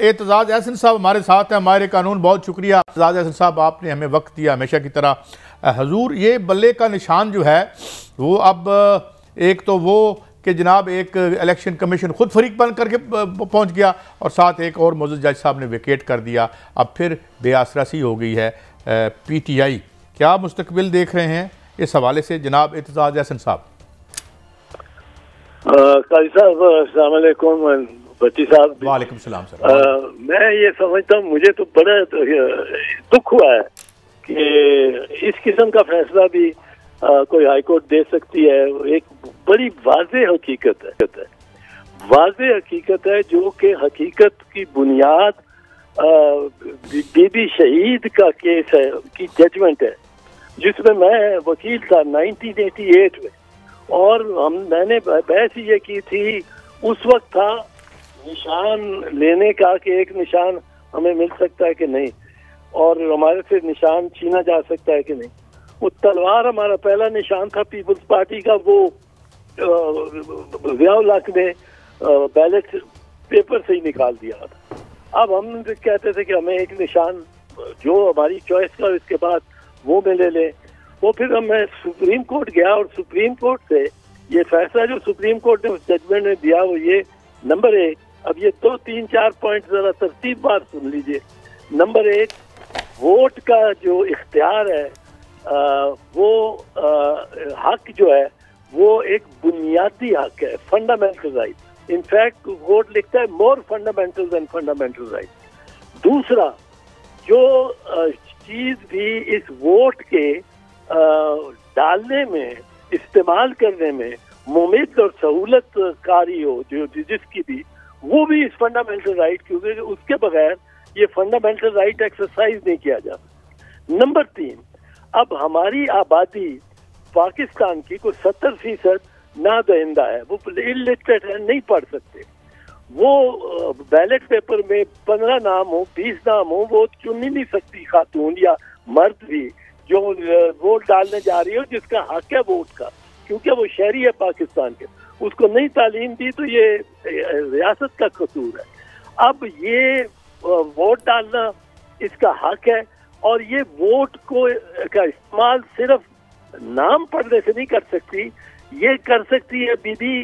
एतजाज एहसन साहब हमारे साथ हैं, हमारे कानून। बहुत शुक्रिया एतजाज एहसन साहब, आपने हमें वक्त दिया हमेशा की तरह। हजूर, ये बल्ले का निशान जो है वो अब एक तो वो कि जनाब एक इलेक्शन कमीशन खुद फरीक बन करके पहुंच गया और साथ एक और मोअज़्ज़ज़ जज साहब ने विकेट कर दिया। अब फिर बेआसरा सी हो गई है PTI। क्या मुस्तकबिल देख रहे हैं इस हवाले से जनाब एतजाज एहसन साहब? काजी साहब अस्सलाम वालेकुम, भट्टी साहब। वालेकुम सलाम सर। मैं ये समझता हूँ, मुझे तो बड़ा दुख हुआ है कि इस किस्म का फैसला भी कोई हाई कोर्ट दे सकती है। एक बड़ी वाज़ेह हकीकत है, वाज़ेह हकीकत है, जो कि हकीकत की बुनियाद बीबी शहीद का केस है की जजमेंट है, जिसमें मैं वकील था 1988 में। और मैंने बहस ये की थी, उस वक्त था निशान लेने का कि एक निशान हमें मिल सकता है कि नहीं, और हमारे से निशान छीना जा सकता है कि नहीं। वो तलवार हमारा पहला निशान था पीपल्स पार्टी का, वो ज़िया-उल-हक ने बैलेट पेपर से ही निकाल दिया था। अब हम कहते थे कि हमें एक निशान जो हमारी चॉइस का, इसके बाद वो में ले लें। वो फिर मैं सुप्रीम कोर्ट गया और सुप्रीम कोर्ट से ये फैसला जो सुप्रीम कोर्ट ने उस जजमेंट में दिया वो ये, नंबर 1, अब ये 2, 3, 4 पॉइंट जरा तरतीब बार सुन लीजिए। नंबर 1, वोट का जो इख्तियार है वो हक जो है वो एक बुनियादी हक है, फंडामेंटल राइट। इनफैक्ट कोर्ट लिखता है more fundamental than fundamental right. दूसरा, जो चीज भी इस वोट के डालने में, इस्तेमाल करने में मुमकिन और सहूलत कारी हो, जो जिसकी भी, वो भी इस फंडामेंटल राइट, क्योंकि उसके बगैर ये फंडामेंटल राइट एक्सरसाइज नहीं किया जाता। नंबर 3, अब हमारी आबादी पाकिस्तान की कोई 70% ना दहिंदा है, वो इलिटरेट है, नहीं पढ़ सकते। वो बैलेट पेपर में 15 नाम हो, 20 नाम हो, वो चुन ही नहीं सकती खातून या मर्द भी जो वोट डालने जा रही हो, जिसका हक है वोट का, क्योंकि वो शहरी है पाकिस्तान के। उसको नई तालीम दी तो ये रियासत का कसूर है। अब ये वोट डालना इसका हक है, और ये वोट को का इस्तेमाल सिर्फ नाम पढ़ने से नहीं कर सकती, ये कर सकती है बीबी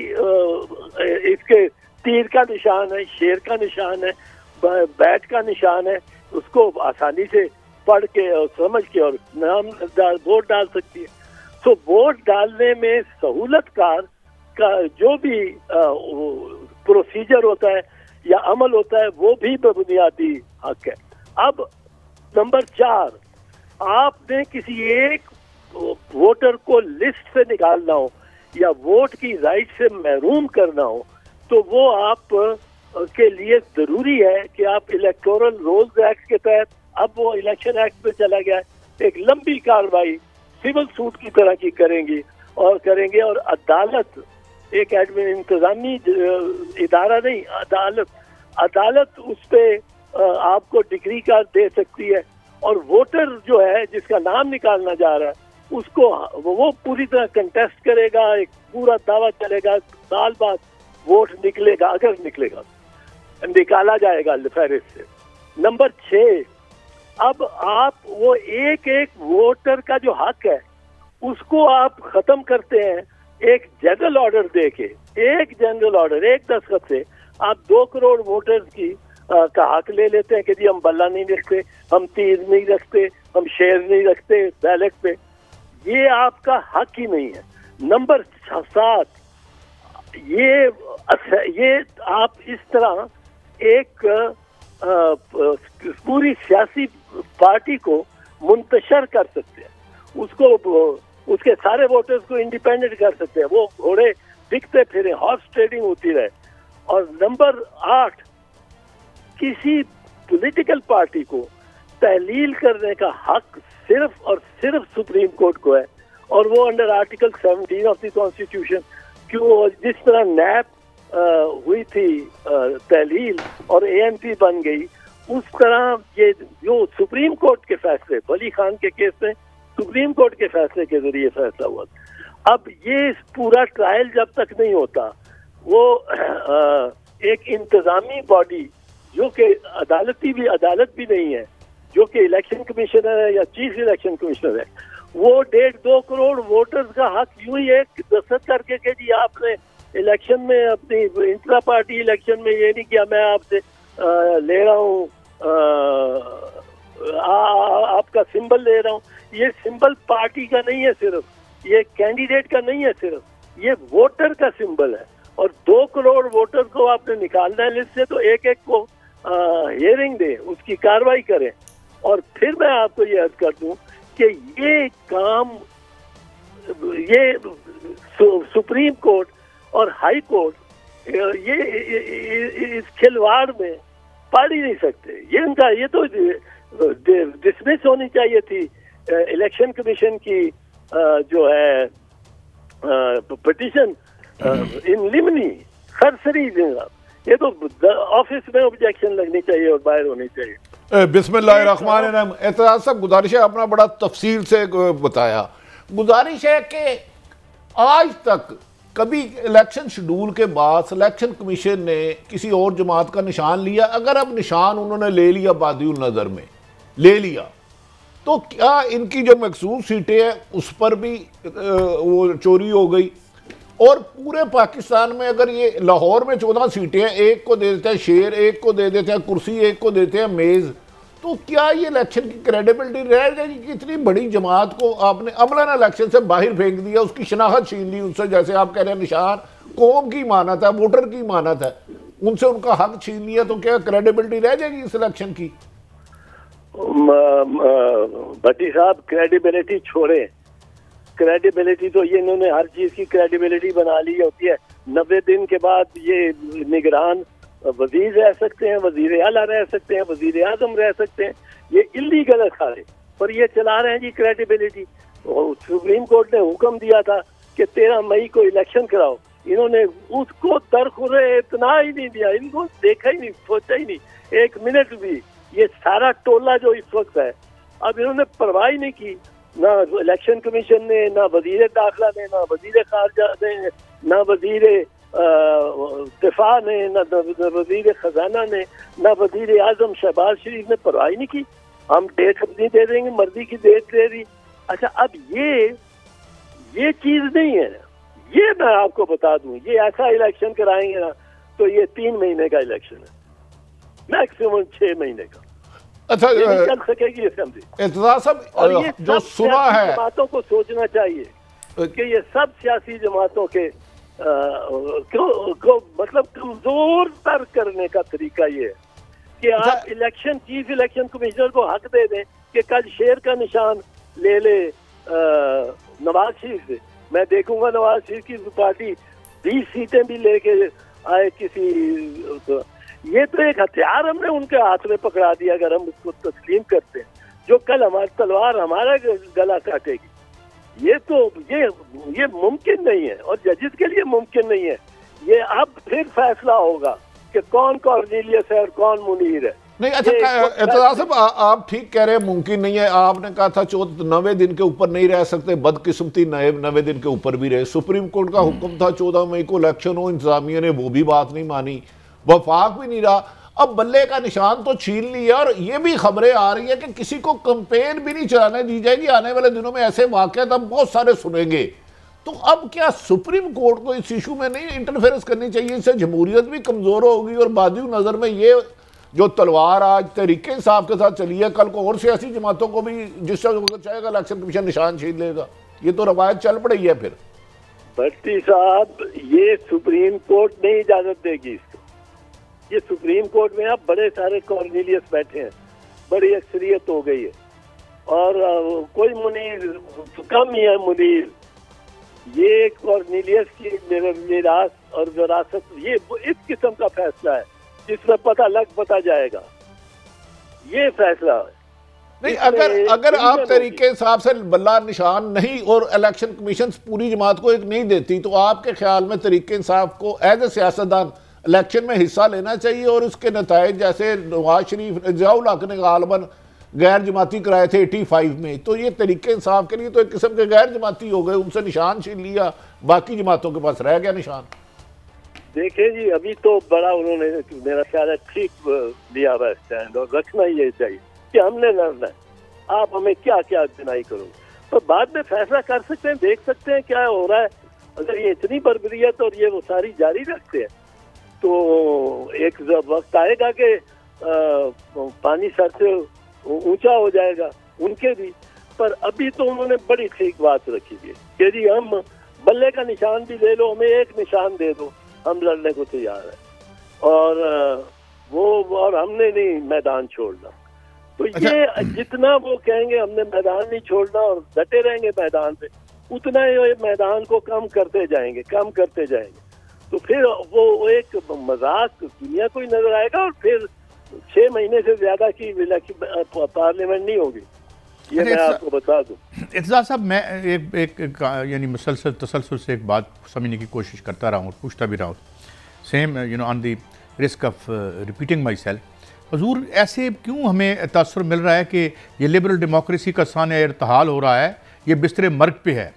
इसके तीर का निशान है, शेर का निशान है, बैट का निशान है, उसको आसानी से पढ़ के और समझ के और वोट डाल सकती है। तो वोट डालने में सहूलतकार का जो भी प्रोसीजर होता है या अमल होता है, वो भी बुनियादी हक है। अब नंबर 4, आपने किसी एक वोटर को लिस्ट से निकालना हो या वोट की राइट से महरूम करना हो, तो वो आप के लिए जरूरी है कि आप इलेक्टोरल रोल्स एक्ट के तहत, अब वो इलेक्शन एक्ट में चला गया है, एक लंबी कार्रवाई सिविल सूट की तरह की करेंगे, और अदालत, एक इंतजामी इदारा नहीं, अदालत उस पे आपको डिग्री कार्ड दे सकती है, और वोटर जो है जिसका नाम निकालना जा रहा है उसको वो पूरी तरह कंटेस्ट करेगा, एक पूरा दावा चलेगा, साल बाद वोट निकलेगा, अगर निकलेगा, निकाला जाएगा फहरिस्त से। नंबर 6, अब आप वो एक वोटर का जो हक है उसको आप खत्म करते हैं एक जनरल ऑर्डर देके, एक जनरल ऑर्डर, एक दस्तखत से आप 2 करोड़ वोटर्स की का हक ले लेते हैं कि जी हम बल्ला नहीं रखते, हम तीर नहीं रखते, हम शेर नहीं रखते बैलेट पे। ये आपका हक ही नहीं है। नंबर 7, ये आप इस तरह एक पूरी सियासी पार्टी को मुंतशर कर सकते हैं, उसको उसके सारे वोटर्स को इंडिपेंडेंट कर सकते हैं, वो घोड़े दिखते फिरे, हॉर्स ट्रेडिंग होती रहे। और नंबर 8, किसी पॉलिटिकल पार्टी को तहलील करने का हक सिर्फ और सिर्फ सुप्रीम कोर्ट को है, और वो under article 17 of the constitution, क्यों जिस तरह नैप हुई थी तहलील और ANP बन गई, उस तरह ये जो सुप्रीम कोर्ट के फैसले, वली खान के केस में सुप्रीम कोर्ट के फैसले के जरिए फैसला हुआ। अब ये पूरा ट्रायल जब तक नहीं होता, वो एक इंतजामी बॉडी जो कि अदालत भी नहीं है, जो कि इलेक्शन कमिश्नर है या चीफ इलेक्शन कमिश्नर है, वो 1.5-2 करोड़ वोटर्स का हक यूं ही एक दस्तखत करके कि जी आपने इलेक्शन में अपनी इंट्रा पार्टी इलेक्शन में ये नहीं किया, मैं आपसे ले रहा हूँ, आपका सिंबल ले रहा हूँ। ये सिंबल पार्टी का नहीं है सिर्फ, ये कैंडिडेट का नहीं है सिर्फ, ये वोटर का सिंबल है। और 2 करोड़ वोटर को आपने निकालना है लिस्ट से, तो एक एक को हियरिंग दे, उसकी कार्रवाई करें। और फिर मैं आपको ये अर्ज कर दूं कि ये काम ये सुप्रीम कोर्ट और हाई कोर्ट ये इस खिलवाड़ में पढ़ ही नहीं सकते। ये तो डिसमिस होनी चाहिए थी इलेक्शन कमीशन की जो है पिटीशन इन लिमनी सरसरी। ये तो ऑफिस में ऑब्जेक्शन लगनी चाहिए और बाहर होनी चाहिए। बिस्मिल्लाहिर्रहमानिर्रहीम। एतजाज साहब, गुजारिश है, आपने बड़ा तफसील से बताया। गुजारिश है कि आज तक कभी इलेक्शन शेड्यूल के बाद सिलेक्शन कमीशन ने किसी और जमात का निशान लिया? अगर अब निशान उन्होंने ले लिया, बादिउल नज़र में ले लिया, तो क्या इनकी जो मखसूस सीटें हैं उस पर भी वो चोरी हो गई? और पूरे पाकिस्तान में अगर ये लाहौर में 14 सीटें हैं, एक को दे देते हैं शेर, एक को दे देते हैं कुर्सी, एक को देते हैं मेज़, तो क्या ये इलेक्शन की क्रेडिबिलिटी रह जाएगी कि इतनी बड़ी जमात को आपने अमलन इलेक्शन से बाहर फेंक दिया, उसकी शनाख्त छीन ली उनसे? जैसे आप कह रहे हैं निशान कौम की मानत है, वोटर की मानत है, उनसे उनका हक छीन लिया, तो क्या क्रेडिबिलिटी रह जाएगी इस इलेक्शन की? भट्टी साहब, क्रेडिबिलिटी छोड़े, क्रेडिबिलिटी तो ये इन्होंने हर चीज की क्रेडिबिलिटी बना ली होती है। 90 दिन के बाद ये निगरान वजीर रह सकते हैं, वजीर आला रह सकते हैं, वजीर आजम रह सकते हैं, ये इलीगल है सारे, पर ये चला रहे हैं जी क्रेडिबिलिटी। सुप्रीम कोर्ट ने हुक्म दिया था कि 13 मई को इलेक्शन कराओ, इन्होंने उसको दरखुरे इतना ही नहीं दिया, इनको देखा ही नहीं, सोचा ही नहीं एक मिनट भी। ये सारा टोला जो इस वक्त है, अब इन्होंने परवाह ही नहीं की, ना इलेक्शन कमीशन ने, ना वजीर दाखिला ने, ना वजीर खारजा ने, ना वजीर दिफा ने, ना वजीर खजाना ने, ना वजीर आजम शहबाज शरीफ ने परवाह नहीं की। हम डेट अपनी दे देंगे, मर्जी की डेट दे दी। अच्छा, अब ये चीज नहीं है, ये मैं आपको बता दूं, ये ऐसा इलेक्शन कराएंगे ना तो ये 3 महीने का इलेक्शन है, मैक्सिमम 6 महीने का। अच्छा, चल सकेगी असेंबली। एतजाज साहब, जो सुना है, जमातों को सोचना चाहिए कि ये सब सियासी जमातों के को मतलब कमजोर तर करने का तरीका ये है कि आप चीफ इलेक्शन कमिश्नर को हक दे दें कि कल शेर का निशान ले ले नवाज शरीफ से। मैं देखूंगा नवाज शरीफ की पार्टी 20 सीटें भी लेके आए किसी, ये तो एक हथियार हमने उनके हाथ में पकड़ा दिया अगर हम उसको तस्लीम करते हैं, जो कल हमारी तलवार हमारा गला काटेगी। ये तो ये मुमकिन नहीं है और जजेस के लिए मुमकिन नहीं है। ये अब फिर फैसला होगा कि कौन कॉर्नेलियस है और कौन मुनीर है। नहीं, अच्छा एतजाज साहब, आप ठीक कह रहे हैं, मुमकिन नहीं है। आपने कहा था 90 दिन के ऊपर नहीं रह सकते, बदकिस्मती 90 दिन के ऊपर भी रहे। सुप्रीम कोर्ट का हुक्म था 14 मई को इलेक्शन हो, इंतजामिया ने वो भी बात नहीं मानी, वफाक भी नहीं रहा। अब बल्ले का निशान तो छीन लिया और ये भी खबरें आ रही है कि किसी को कंपेन भी नहीं चलाने दी जाएगी। आने वाले दिनों में ऐसे वाकयात हम बहुत सारे सुनेंगे। तो अब क्या सुप्रीम कोर्ट को इस इशू में नहीं इंटरफेरेंस करनी चाहिए? इससे जमहूरियत भी कमजोर होगी और बादिउल नजर में ये जो तलवार आज तहरीके इंसाफ के साथ चली है, कल को और सियासी जमातों को भी जिस चाहेगा इलेक्शन कमीशन निशान छीन लेगा। ये तो रवायत चल पड़ी है। फिर भट्टी साहब, ये सुप्रीम कोर्ट नहीं इजाजत देगी इसको। ये सुप्रीम कोर्ट में अब बड़े सारे कॉर्नेलियस बैठे हैं, बड़ी अक्सरियत हो गई है और कोई मुनीर कम ही है मुनीर। ये कॉर्नेलियस की मिरास और विरासत, ये इस किस्म का फैसला है जिसमें पता जाएगा। ये फैसला है नहीं। अगर आप तरीके हिसाब से बल्ला निशान नहीं और इलेक्शन कमीशन पूरी जमात को एक नहीं देती, तो आपके ख्याल में तरीके इंसाफ को एज ए सियासतदान इलेक्शन में हिस्सा लेना चाहिए और उसके नताइज, जैसे नवाज शरीफ जियाउल हक ने गालबन गैर जमाती कराए थे 85 में, तो ये तरीके इंसाफ के लिए तो एक किस्म के गैर जमाती हो गए, उनसे निशान छीन लिया, बाकी जमातों के पास रह गया निशान। देखिए जी, अभी तो बड़ा उन्होंने मेरा ख्याल है ठीक लिया हुआ स्टैंड, और रखना ही ये चाहिए कि हमने लड़ना है, आप हमें क्या क्या डिनाई करोगे, तो बाद में फैसला कर सकते हैं, देख सकते हैं क्या हो रहा है। अगर ये इतनी बर्बरियत और ये वो सारी जारी रखते हैं तो एक वक्त आएगा कि पानी सर से ऊंचा हो जाएगा उनके भी। पर अभी तो उन्होंने बड़ी ठीक बात रखी है कि जी हम बल्ले का निशान भी ले लो, हमें एक निशान दे दो, हम लड़ने को तैयार है, और हमने नहीं मैदान छोड़ना। तो ये जितना वो कहेंगे हमने मैदान नहीं छोड़ना और डटे रहेंगे मैदान पे, उतना ही मैदान को कम करते जाएंगे। तो फिर वो एक मजाक दुनिया को ही नजर आएगा, और फिर 6 महीने से ज्यादा की पार्लियामेंट नहीं होगी, ये मैं आपको बता दूं। इत्तेज़ार साहब, मैं एक यानी मुसलसल तसलसल से एक बात समझने की कोशिश करता रहा हूँ, पूछता भी रहा हूँ, same on the risk of repeating my self. हुजूर, ऐसे क्यों हमें तासुर मिल रहा है कि ये लिबरल डेमोक्रेसी का साने इर्तहाल हो रहा है, ये बिस्तरे मर्ग पे है,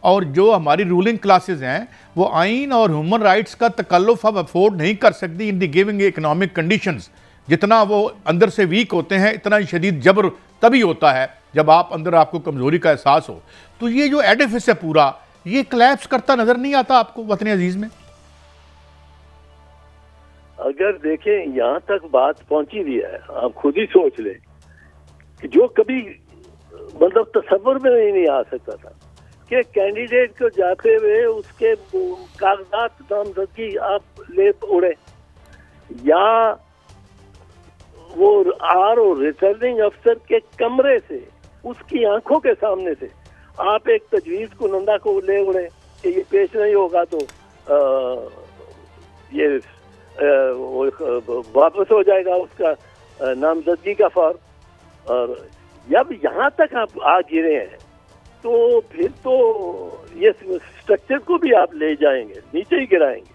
और जो हमारी रूलिंग क्लासेस हैं वो आइन और ह्यूमन राइट्स का तकल्लुफ़ अब अफोर्ड नहीं कर सकती इन दी गिविंग इकनॉमिक कंडीशंस। जितना वो अंदर से वीक होते हैं, इतना ही शदीद जबर तभी होता है जब आप अंदर आपको कमज़ोरी का एहसास हो। तो ये जो एडिफिस है पूरा, ये क्लैप्स करता नज़र नहीं आता आपको वतन अजीज़ में? अगर देखें यहाँ तक बात पहुंची भी है, आप खुद ही सोच लें कि जो कभी मतलब तस्वर में नहीं आ सकता था कि कैंडिडेट को जाते हुए उसके कागजात नामजदगी आप ले उड़े, या वो रिटर्निंग अफसर के कमरे से उसकी आंखों के सामने से आप एक तजवीज़ कुनंदा को ले उड़े कि ये पेश नहीं होगा तो ये वापस हो जाएगा उसका नामजदगी का फॉर्म। और जब यहाँ तक आप आ गिरे हैं तो फिर तो ये स्ट्रक्चर को भी आप ले जाएंगे, नीचे ही गिराएंगे।